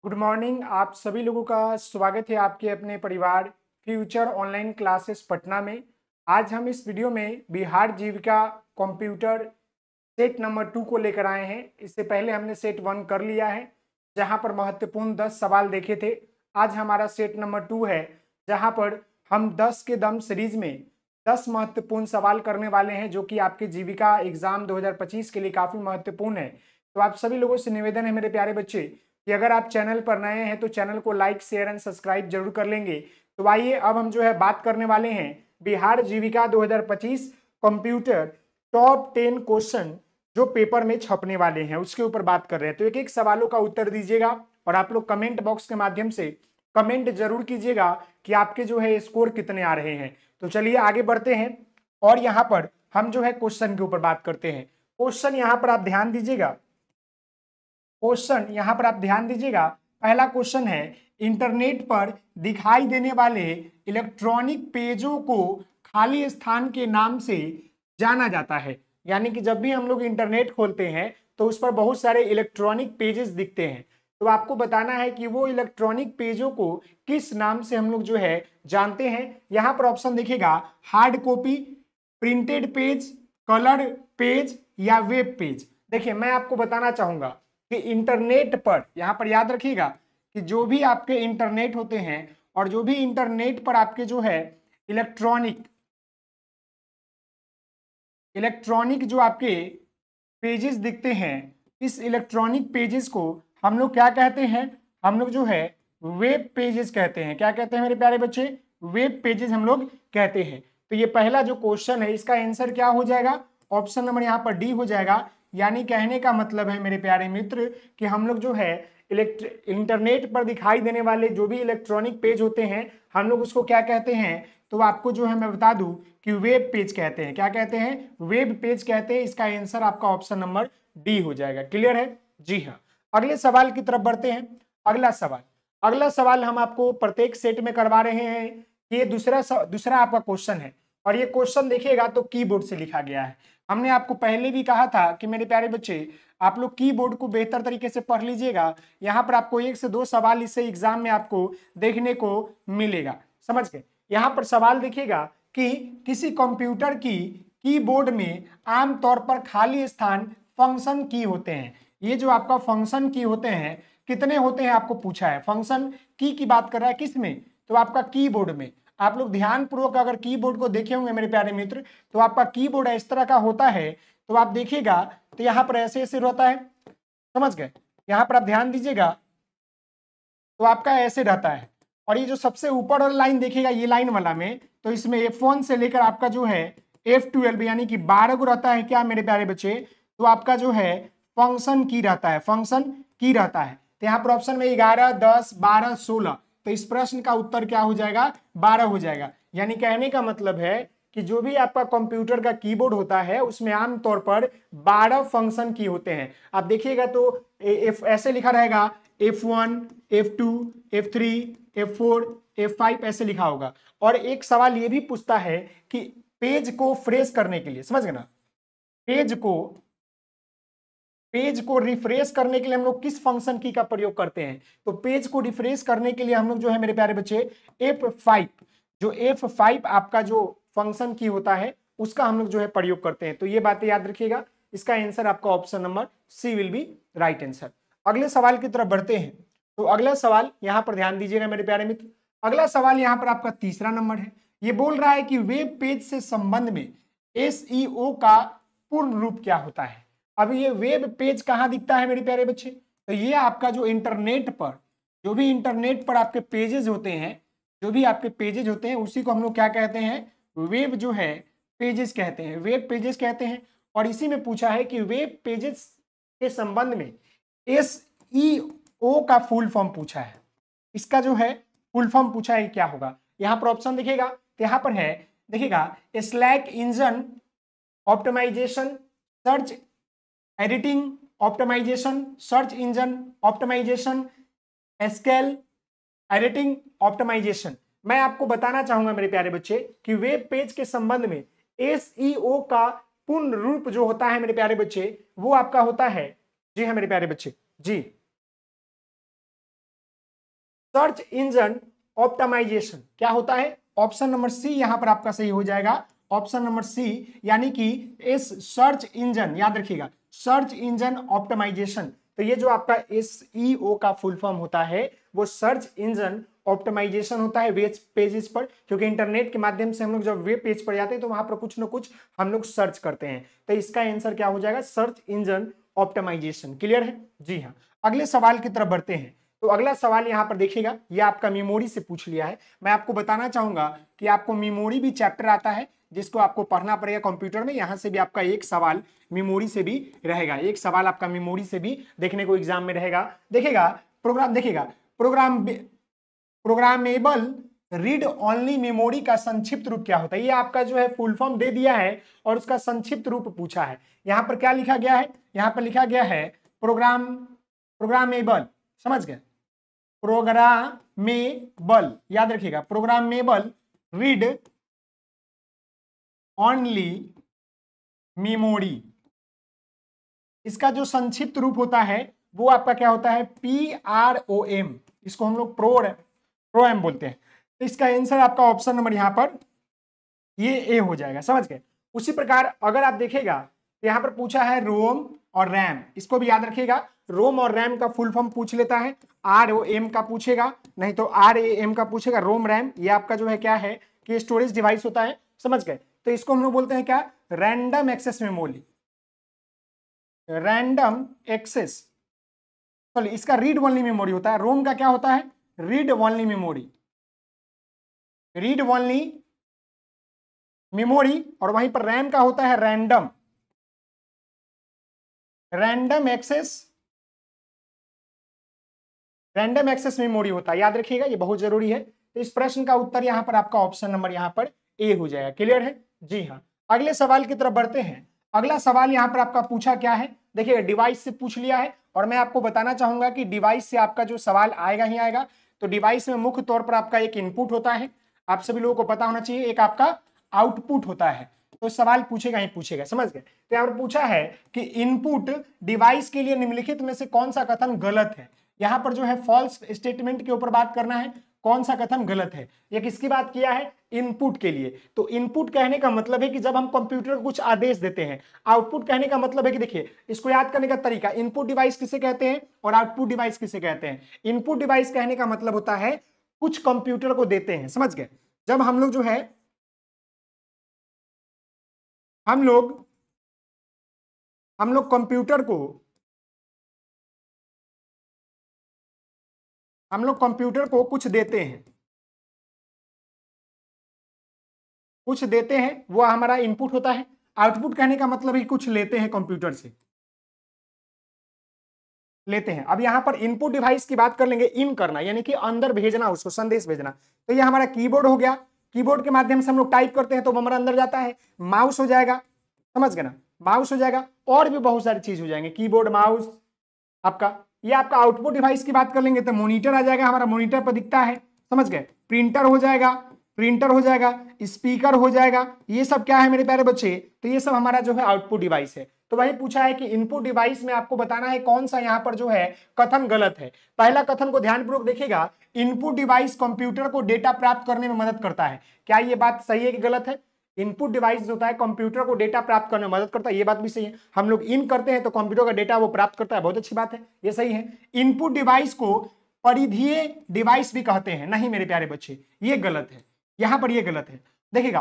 Good morning. आप सभी लोगों का स्वागत है आपके अपने परिवार फ्यूचर ऑनलाइन क्लासेस पटना में। आज हम इस वीडियो में बिहार जीविका कंप्यूटर सेट नंबर 2 को लेकर आए हैं। इससे पहले हमने सेट 1 कर लिया है, जहां पर महत्वपूर्ण 10 सवाल देखे थे। आज हमारा सेट नंबर 2 है, जहां पर हम 10 के दम सीरीज में 10 महत्वपूर्ण सवाल करने वाले हैं, जो कि आपके जीविका एग्जाम 2025 के लिए काफी महत्वपूर्ण है। तो आप सभी लोगों से निवेदन है मेरे प्यारे बच्चे कि अगर आप चैनल पर नए हैं तो चैनल को लाइक शेयर एंड सब्सक्राइब जरूर कर लेंगे। तो आइए अब हम बात करने वाले हैं बिहार जीविका 2025 कंप्यूटर टॉप 10 क्वेश्चन जो पेपर में छपने वाले हैं, उसके ऊपर बात कर रहे हैं। तो एक एक सवालों का उत्तर दीजिएगा और आप लोग कमेंट बॉक्स के माध्यम से कमेंट जरूर कीजिएगा कि आपके स्कोर कितने आ रहे हैं। तो चलिए आगे बढ़ते हैं और यहाँ पर हम क्वेश्चन के ऊपर बात करते हैं। क्वेश्चन यहाँ पर आप ध्यान दीजिएगा। क्वेश्चन यहां पर आप ध्यान दीजिएगा। पहला क्वेश्चन है, इंटरनेट पर दिखाई देने वाले इलेक्ट्रॉनिक पेजों को खाली स्थान के नाम से जाना जाता है। यानी कि जब भी हम लोग इंटरनेट खोलते हैं तो उस पर बहुत सारे इलेक्ट्रॉनिक पेजेस दिखते हैं। तो आपको बताना है कि वो इलेक्ट्रॉनिक पेजों को किस नाम से हम लोग जानते हैं। यहां पर ऑप्शन दिखेगा, hard copy, printed page, colour page या वेब पेज। देखिए, मैं आपको बताना चाहूंगा कि इंटरनेट पर, यहां पर याद रखिएगा कि जो भी आपके इंटरनेट होते हैं और जो भी इंटरनेट पर आपके इलेक्ट्रॉनिक जो आपके पेजेस दिखते हैं, इस इलेक्ट्रॉनिक पेजेस को हम लोग क्या कहते हैं? हम लोग वेब पेजेस कहते हैं। क्या कहते हैं मेरे प्यारे बच्चे? वेब पेजेस हम लोग कहते हैं। तो ये पहला जो क्वेश्चन है, इसका आंसर क्या हो जाएगा? ऑप्शन नंबर यहाँ पर डी हो जाएगा। यानी कहने का मतलब है मेरे प्यारे मित्र कि हम लोग इंटरनेट पर दिखाई देने वाले जो भी इलेक्ट्रॉनिक पेज होते हैं, हम लोग उसको क्या कहते हैं? तो आपको मैं बता दूं कि वेब पेज कहते हैं। क्या कहते हैं? वेब पेज कहते हैं। इसका आंसर आपका ऑप्शन नंबर डी हो जाएगा। क्लियर है? जी हाँ। अगले सवाल की तरफ बढ़ते हैं। अगला सवाल हम आपको प्रत्येक सेट में करवा रहे हैं। ये दूसरा आपका क्वेश्चन है और ये क्वेश्चन देखिएगा तो कीबोर्ड से लिखा गया है। हमने आपको पहले भी कहा था कि मेरे प्यारे बच्चे, आप लोग कीबोर्ड को बेहतर तरीके से पढ़ लीजिएगा। यहाँ पर आपको 1 से 2 सवाल इससे एग्जाम में आपको देखने को मिलेगा। समझ गए? यहाँ पर सवाल देखिएगा कि किसी कंप्यूटर की कीबोर्ड में आमतौर पर खाली स्थान फंक्शन की होते हैं। ये जो आपका फंक्शन की होते हैं, कितने होते हैं आपको पूछा है। फंक्शन की बात कर रहा है किसमें? तो आपका कीबोर्ड में। आप लोग ध्यान पूर्वक अगर कीबोर्ड को देखे होंगे मेरे प्यारे मित्र, तो आपका कीबोर्ड इस तरह का होता है। तो आप देखिएगा तो यहाँ पर ऐसे ऐसे रहता है। समझ गए? यहाँ पर आप ध्यान दीजिएगा तो आपका ऐसे रहता है। और ये जो सबसे ऊपर वाला लाइन देखिएगा, ये लाइन वाला में, तो इसमें F1 से लेकर आपका F12 यानी कि 12 को रहता है। क्या मेरे प्यारे बच्चे? तो आपका फंक्शन की रहता है। फंक्शन की रहता है। तो यहाँ पर ऑप्शन में 11, 10, 12, 16, तो इस प्रश्न का उत्तर क्या हो जाएगा? 12 हो जाएगा। यानी कहने का मतलब है कि जो भी आपका कंप्यूटर का कीबोर्ड होता है उसमें आमतौर पर 12 फंक्शन की होते हैं। आप देखिएगा तो ऐसे लिखा रहेगा, F1, F2, F3, F4, F5 ऐसे लिखा होगा। और एक सवाल ये भी पूछता है कि पेज को फ्रेश करने के लिए, समझ गए ना, पेज को रिफ्रेश करने के लिए हम लोग किस फंक्शन की का प्रयोग करते हैं? तो पेज को रिफ्रेश करने के लिए हम लोग मेरे प्यारे बच्चे F5, जो F5 आपका जो फंक्शन की होता है उसका हम लोग प्रयोग करते हैं। तो ये बातें याद रखिएगा। इसका आंसर आपका option number C will be right answer. अगले सवाल की तरफ बढ़ते हैं। तो अगला सवाल यहां पर ध्यान दीजिएगा मेरे प्यारे मित्र। अगला सवाल यहां पर आपका तीसरा नंबर है। ये बोल रहा है कि वेब पेज से संबंध में SEO का पूर्ण रूप क्या होता है? अब ये वेब पेज कहां दिखता है मेरे प्यारे बच्चे? तो ये आपका इंटरनेट पर, जो भी इंटरनेट पर आपके पेजेस होते हैं, उसी को हम लोग क्या कहते हैं? वेब पेजेस कहते हैं। वेब पेजेस कहते हैं। और इसी में पूछा है कि वेब पेजेस के संबंध में SEO का फुल फॉर्म पूछा है। इसका फुल फॉर्म पूछा है, क्या होगा? यहां पर ऑप्शन दिखेगा, तो यहां पर है, देखिएगा, slack engine optimization, search editing optimization, search engine optimization, scale editing optimization. मैं आपको बताना चाहूंगा मेरे प्यारे बच्चे कि वेब पेज के संबंध में SEO का पूर्ण रूप जो होता है मेरे प्यारे बच्चे, वो आपका होता है, जी हाँ मेरे प्यारे बच्चे, जी सर्च इंजन ऑप्टिमाइजेशन क्या होता है? ऑप्शन नंबर सी यहां पर आपका सही हो जाएगा, ऑप्शन नंबर सी, यानी कि इस सर्च इंजन, याद रखिएगा सर्च इंजन ऑप्टिमाइजेशन। तो ये जो आपका SEO का फुल फॉर्म होता है वो सर्च इंजन ऑप्टिमाइजेशन होता है वेब पेजेस पर, क्योंकि इंटरनेट के माध्यम से हम लोग जब वेब पेज पर जाते हैं तो वहां पर कुछ ना कुछ हम लोग सर्च करते हैं। तो इसका आंसर क्या हो जाएगा? Search engine optimisation. क्लियर है? जी हाँ। अगले सवाल की तरफ बढ़ते हैं। तो अगला सवाल यहां पर देखिएगा, ये आपका मेमोरी से पूछ लिया है। मैं आपको बताना चाहूंगा कि आपको मेमोरी भी चैप्टर आता है जिसको आपको पढ़ना पड़ेगा कंप्यूटर में। यहां से भी आपका एक सवाल मेमोरी से भी रहेगा, एक सवाल आपका मेमोरी से भी देखने को एग्जाम में रहेगा। देखिएगा प्रोग्राम, देखिएगा प्रोग्रामेबल रीड ओनली मेमोरी का संक्षिप्त रूप क्या होता है? ये आपका जो है फुल फॉर्म दे दिया है और उसका संक्षिप्त रूप पूछा है। यहां पर क्या लिखा गया है? यहां पर लिखा गया है प्रोग्रामेबल, समझ गए? प्रोग्रामेबल, याद रखिएगा प्रोग्रामेबल रीड ओनली मेमोरी, इसका जो संक्षिप्त रूप होता है वो आपका क्या होता है? PROM, इसको हम लोग प्रोएम बोलते हैं। तो इसका आंसर आपका ऑप्शन नंबर यहां पर ये ए हो जाएगा, समझ गए? उसी प्रकार अगर आप देखेगा तो यहां पर पूछा है रोम और रैम, इसको भी याद रखिएगा। रोम और रैम का फुल फॉर्म पूछ लेता है, ROM का पूछेगा, नहीं तो RAM का पूछेगा। रोम रैम ये आपका जो है क्या है कि स्टोरेज डिवाइस होता है, समझ गए? तो इसको हम लोग बोलते हैं क्या? Random access memory, random access, चलिए इसका रीड ओनली मेमोरी होता है। रोम का क्या होता है? Read only memory, read only memory. और वहीं पर रैम का होता है random, random access, random access memory होता है, याद रखिएगा ये बहुत जरूरी है। तो इस प्रश्न का उत्तर यहां पर आपका ऑप्शन नंबर यहां पर ए हो जाएगा। क्लियर है? जी हाँ। अगले सवाल की तरफ बढ़ते हैं। अगला सवाल यहां पर आपका पूछा क्या है? देखिएगा डिवाइस से पूछ लिया है और मैं आपको बताना चाहूंगा कि डिवाइस से आपका जो सवाल आएगा ही आएगा। तो डिवाइस में मुख्य तौर पर आपका एक इनपुट होता है, आप सभी लोगों को पता होना चाहिए, एक आपका आउटपुट होता है। तो सवाल पूछेगा ही पूछेगा, समझ गए? तो यहाँ पर पूछा है कि इनपुट डिवाइस के लिए निम्नलिखित में से कौन सा कथन गलत है? यहां पर जो है फॉल्स स्टेटमेंट के ऊपर बात करना है, कौन सा कथन गलत है। ये किसकी बात किया है? इनपुट के लिए। तो इनपुट कहने का मतलब है कि जब हम कंप्यूटर को कुछ आदेश देते हैं। आउटपुट कहने का मतलब है कि देखिए इसको याद करने का तरीका, इनपुट डिवाइस किसे कहते हैं और आउटपुट डिवाइस किसे कहते हैं। इनपुट डिवाइस कहने का मतलब होता है कुछ कंप्यूटर को देते हैं, समझ गए? जब हम लोग जो है हम लोग कंप्यूटर को कुछ देते हैं, कुछ देते हैं, वो हमारा इनपुट होता है। आउटपुट कहने का मतलब है कुछ लेते हैं कंप्यूटर से, लेते हैं। अब यहां पर इनपुट डिवाइस की बात कर लेंगे, इन करना यानी कि अंदर भेजना, उसको संदेश भेजना। तो ये हमारा कीबोर्ड हो गया, कीबोर्ड के माध्यम से हम लोग टाइप करते हैं तो वो हमारा अंदर जाता है। माउस हो जाएगा, समझ गए ना? माउस हो जाएगा, और भी बहुत सारी चीज हो जाएंगे, कीबोर्ड, माउस आपका। ये आपका आउटपुट डिवाइस की बात कर लेंगे तो मॉनिटर आ जाएगा, हमारा मॉनिटर पर दिखता है, समझ गए? प्रिंटर हो जाएगा, प्रिंटर हो जाएगा, स्पीकर हो जाएगा। ये सब क्या है मेरे प्यारे बच्चे? तो ये सब हमारा जो है आउटपुट डिवाइस है। तो वही पूछा है कि इनपुट डिवाइस में आपको बताना है कौन सा यहाँ पर जो है कथन गलत है। पहला कथन को ध्यानपूर्वक देखिएगा, इनपुट डिवाइस कंप्यूटर को डेटा प्राप्त करने में मदद करता है। क्या ये बात सही है कि गलत है? इनपुट डिवाइस जो होता है कंप्यूटर को डेटा प्राप्त करने में मदद करता है, ये बात भी सही है। हम लोग इन करते हैं तो कंप्यूटर का डेटा वो प्राप्त करता है, बहुत अच्छी बात है, ये सही है। इनपुट डिवाइस को परिधीय डिवाइस भी कहते हैं, नहीं मेरे प्यारे बच्चे, ये गलत है, यहां पर ये गलत है। देखिएगा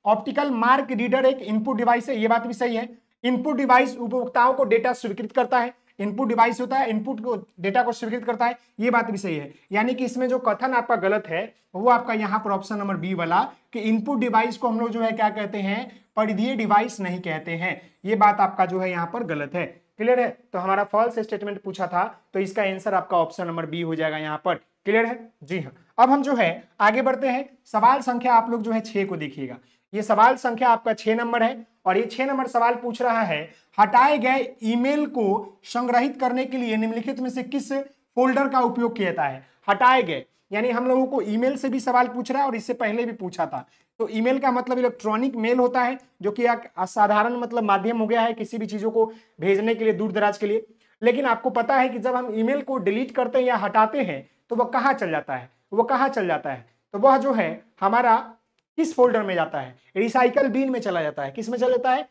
ऑप्टिकल मार्क रीडर एक इनपुट डिवाइस है, ये बात भी सही है। इनपुट डिवाइस उपभोक्ताओं को डेटा स्वीकृत करता है, इनपुट डिवाइस होता है, इनपुट को डेटा को स्वीकृत करता है, ये बात भी सही है। यानी कि इसमें जो कथन आपका गलत है वो आपका यहाँ पर ऑप्शन नंबर बी वाला, कि इनपुट डिवाइस को हम लोग जो है क्या कहते हैं? परिधीय डिवाइस नहीं कहते हैं, ये बात आपका जो है यहाँ पर गलत है। क्लियर है? तो हमारा फॉल्स स्टेटमेंट पूछा था, तो इसका आंसर आपका ऑप्शन नंबर बी हो जाएगा यहाँ पर। क्लियर है? जी हाँ। अब हम जो है आगे बढ़ते हैं। सवाल संख्या आप लोग जो है 6 को देखिएगा, ये सवाल संख्या आपका 6 नंबर है और ये 6 नंबर सवाल पूछ रहा है, हटाए गए ईमेल को संग्रहित करने के लिए निम्नलिखित में से किस फोल्डर का उपयोग किया जाता है? हटाए गए यानी हम लोगों को ईमेल से भी सवाल पूछ रहा है और इससे पहले भी पूछा था। तो ईमेल का मतलब इलेक्ट्रॉनिक मेल होता है, जो कि एक असाधारण मतलब माध्यम हो गया है किसी भी चीजों को भेजने के लिए, दूर दराज के लिए। लेकिन आपको पता है कि जब हम ईमेल को डिलीट करते हैं या हटाते हैं तो वह कहाँ चल जाता है, वो कहाँ चल जाता है, तो वह जो है हमारा किस फोल्डर में जाता है, रिसाइकल बिन में चला जाता है। किस में चला जाता है,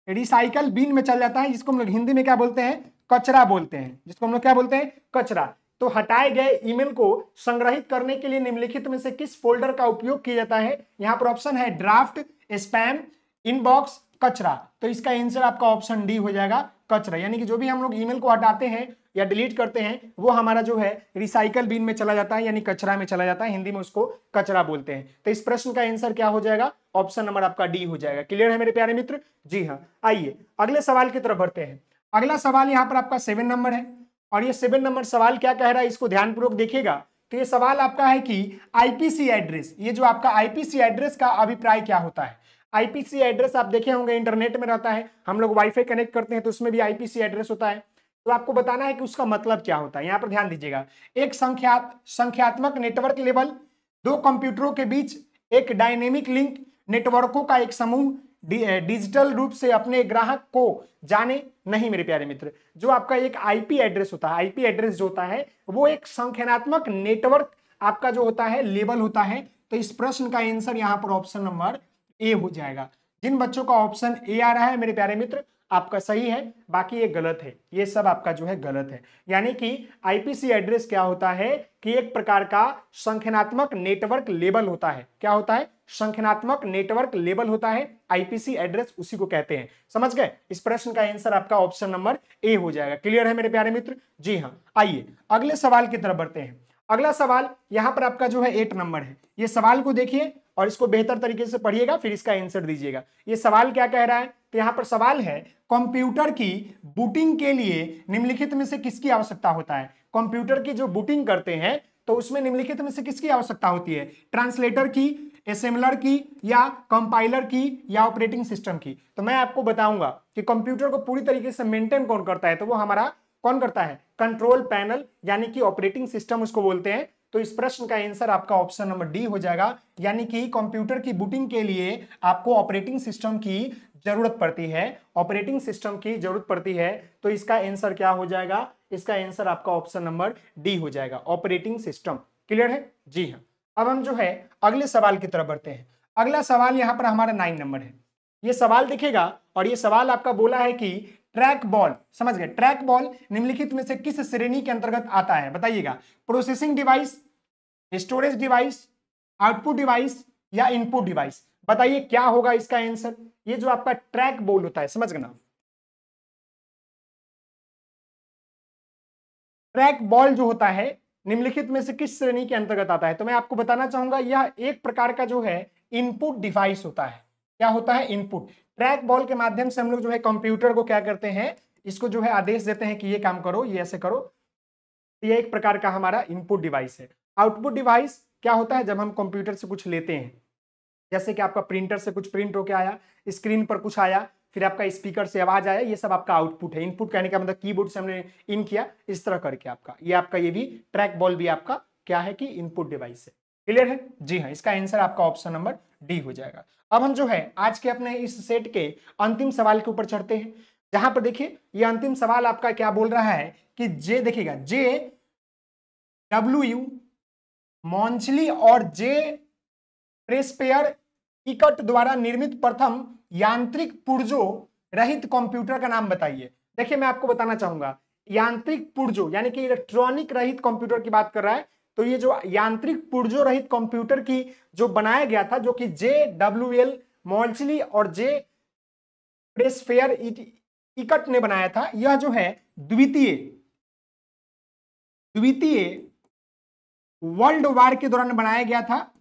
रिसाइकल बिन में चल जाता है, जिसको हम लोग हिंदी में क्या बोलते हैं, कचरा बोलते हैं, जिसको हम लोग क्या बोलते हैं, कचरा। तो हटाए गए ईमेल को संग्रहित करने के लिए निम्नलिखित में से किस फोल्डर का उपयोग किया जाता है। यहां पर ऑप्शन है ड्राफ्ट, स्पैम, इनबॉक्स, कचरा। तो इसका आंसर आपका ऑप्शन डी हो जाएगा, कचरा। यानी कि जो भी हम लोग ईमेल को हटाते हैं या डिलीट करते हैं वो हमारा जो है रिसाइकल बिन में चला जाता है, यानी कचरा में चला जाता है, हिंदी में उसको कचरा बोलते हैं। तो इस प्रश्न का आंसर क्या हो जाएगा, ऑप्शन नंबर आपका डी हो जाएगा। क्लियर है मेरे प्यारे मित्र, जी हाँ। आइए अगले सवाल की तरफ बढ़ते हैं। अगला सवाल यहाँ पर आपका 7 नंबर है, और ये 7 नंबर सवाल क्या कह रहा है, इसको ध्यानपूर्वक देखिएगा। तो ये सवाल आपका है कि आईपीसी एड्रेस, ये जो आपका आईपीसी एड्रेस का अभिप्राय क्या होता है। आईपीसी एड्रेस आप देखे होंगे इंटरनेट में रहता है, हम लोग वाईफाई कनेक्ट करते हैं तो उसमें भी आईपीसी एड्रेस होता है। तो आपको बताना है कि उसका मतलब क्या होता है। यहां पर ध्यान दीजिएगा, एक संख्यात्मक नेटवर्क लेवल, दो कंप्यूटरों के बीच एक डायनेमिक लिंक, नेटवर्कों का एक समूह डिजिटल रूप से अपने ग्राहक को जाने नहीं। मेरे प्यारे मित्र, जो आपका एक आईपी एड्रेस होता है, आईपी एड्रेस जो होता है वो एक संख्यात्मक नेटवर्क आपका जो होता है लेवल होता है। तो इस प्रश्न का आंसर यहां पर ऑप्शन नंबर ए हो जाएगा। जिन बच्चों का ऑप्शन ए आ रहा है मेरे प्यारे मित्र, आपका सही है, बाकी ये गलत है, ये सब आपका जो है गलत है। यानी कि आईपीसी एड्रेस क्या होता है कि एक प्रकार का संख्यात्मक नेटवर्क लेबल होता है। क्या होता है, संख्यात्मक नेटवर्क लेबल होता है, आईपीसी एड्रेस उसी को कहते हैं। समझ गए, इस प्रश्न का आंसर आपका ऑप्शन नंबर ए हो जाएगा। क्लियर है मेरे प्यारे मित्र, जी हाँ। आइए अगले सवाल की तरफ बढ़ते हैं। अगला सवाल यहां पर आपका जो है 8 नंबर है। ये सवाल को देखिए और इसको बेहतर तरीके से पढ़िएगा, फिर इसका आंसर दीजिएगा। ये सवाल क्या कह रहा है, तो यहां पर सवाल है कंप्यूटर की बूटिंग के लिए निम्नलिखित में से किसकी आवश्यकता होता है। कंप्यूटर की जो बूटिंग करते हैं तो उसमें निम्नलिखित में से किसकी आवश्यकता होती है, ट्रांसलेटर की, असेंबलर की, या कंपाइलर की, या ऑपरेटिंग सिस्टम की। तो मैं आपको बताऊंगा कि कंप्यूटर को पूरी तरीके से मेंटेन कौन करता है, तो वो हमारा कौन करता है, कंट्रोल पैनल, यानी कि ऑपरेटिंग सिस्टम उसको बोलते हैं। तो इस प्रश्न का आंसर आपका ऑप्शन नंबर डी हो जाएगा। यानी कि कंप्यूटर की बूटिंग के लिए आपको ऑपरेटिंग सिस्टम की जरूरत पड़ती है, ऑपरेटिंग सिस्टम की जरूरत पड़ती है। तो इसका आंसर क्या हो जाएगा, इसका आंसर आपका ऑप्शन नंबर डी हो जाएगा, ऑपरेटिंग सिस्टम। क्लियर है, जी हाँ। अब हम जो है अगले सवाल की तरफ बढ़ते हैं। अगला सवाल यहां पर हमारा 9 नंबर है। ये सवाल दिखेगा और ये सवाल आपका बोला है कि ट्रैक बॉल, समझ गए, ट्रैक बॉल निम्नलिखित में से किस श्रेणी के अंतर्गत आता है, बताइएगा। Processing device, storage device, output device, या इनपुट डिवाइस। बताइए क्या होगा इसका आंसर। ये जो आपका ट्रैक बॉल होता है, समझ गए ना, ट्रैक बॉल जो होता है निम्नलिखित में से किस श्रेणी के अंतर्गत आता है। तो मैं आपको बताना चाहूंगा यह एक प्रकार का जो है इनपुट डिवाइस होता है। क्या होता है, इनपुट। ट्रैक बॉल के माध्यम से हम लोग जो है कंप्यूटर को क्या करते हैं, इसको जो है आदेश देते हैं कि ये काम करो, ये ऐसे करो। ये एक प्रकार का हमारा इनपुट डिवाइस है। आउटपुट डिवाइस क्या होता है, जब हम कंप्यूटर से कुछ लेते हैं, जैसे कि आपका प्रिंटर से कुछ प्रिंट होके आया, स्क्रीन पर कुछ आया, फिर आपका स्पीकर से आवाज आया, ये सब आपका आउटपुट है। इनपुट कहने का मतलब कीबोर्ड से हमने इन किया, इस तरह करके आपका ये भी ट्रैक बॉल भी आपका क्या है कि इनपुट डिवाइस है। क्लियर है, जी हाँ। इसका आंसर आपका ऑप्शन नंबर डी हो जाएगा। अब हम जो है आज के अपने इस सेट के अंतिम सवाल के ऊपर चढ़ते हैं, जहां पर देखिए ये अंतिम सवाल आपका क्या बोल रहा है कि जे, देखिएगा, जे डब्ल्यू मॉन्चली और जे प्रेस्पेयर इकट द्वारा निर्मित प्रथम यांत्रिक पुर्जो रहित कंप्यूटर का नाम बताइए। देखिए मैं आपको बताना चाहूंगा, यांत्रिक पुर्जो यानी कि इलेक्ट्रॉनिक रहित कंप्यूटर की बात कर रहा है। तो ये जो यांत्रिक पुर्जो रहित कंप्यूटर की जो बनाया गया था, जो कि JWL मॉन्चली और जे प्रेस्पेयर इकट ने बनाया था, यह जो है द्वितीय वर्ल्ड वार के दौरान बनाया गया था,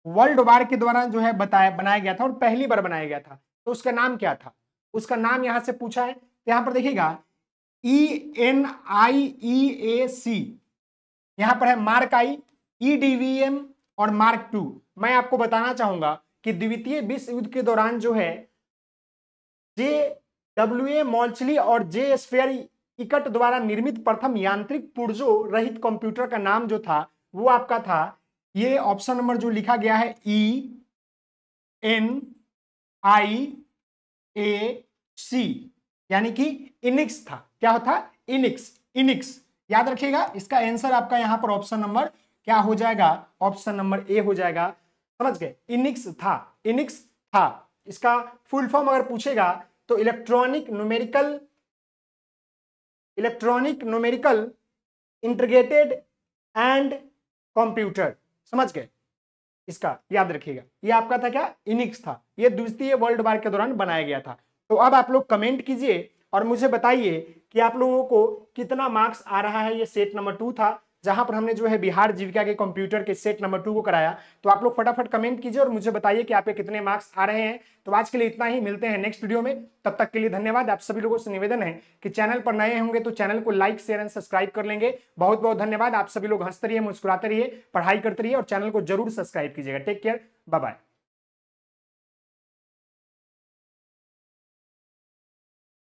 वर्ल्ड वार के दौरान जो है बनाया गया था और पहली बार बनाया गया था। तो उसका नाम क्या था, उसका नाम यहां से पूछा है। तो यहां पर देखिएगा ENIEAC, यहां पर है मार्क आई, EDVM और मार्क II। मैं आपको बताना चाहूंगा कि द्वितीय विश्व युद्ध के दौरान जो है JWA मॉन्चली और जे स्फेयर इकट द्वारा निर्मित प्रथम यांत्रिक पुर्जो रहित कंप्यूटर का नाम जो था वो आपका था, ये ऑप्शन नंबर जो लिखा गया है ENIAC। यानी कि इनिक्स था। क्या होता? इनिक्स। इनिक्स याद रखिएगा। इसका आंसर आपका यहां पर ऑप्शन नंबर क्या हो जाएगा? ऑप्शन नंबर ए हो जाएगा। समझ गए? इनिक्स था, इनिक्स था। इसका फुल फॉर्म अगर पूछेगा तो electronic numerical integrated and computer. समझ गए? इसका याद रखिएगा। ये आपका था क्या? इनिक्स था। ये द्वितीय वर्ल्ड वार के दौरान बनाया गया था। तो अब आप लोग कमेंट कीजिए और मुझे बताइए कि आप लोगों को कितना मार्क्स आ रहा है। ये सेट नंबर 2 था, जहां पर हमने जो है बिहार जीविका के कंप्यूटर के सेट नंबर 2 को कराया। तो आप लोग फटाफट कमेंट कीजिए और मुझे बताइए कि आपके कितने मार्क्स आ रहे हैं। तो आज के लिए इतना ही, मिलते हैं नेक्स्ट वीडियो में। तब तक के लिए धन्यवाद। आप सभी लोगों से निवेदन है कि चैनल पर नए होंगे तो चैनल को लाइक शेयर एंड सब्सक्राइब कर लेंगे। बहुत बहुत धन्यवाद। आप सभी लोग हंसते रहिए, मुस्कुराते रहिए, पढ़ाई करते रहिए और चैनल को जरूर सब्सक्राइब कीजिएगा। Take care, bye bye.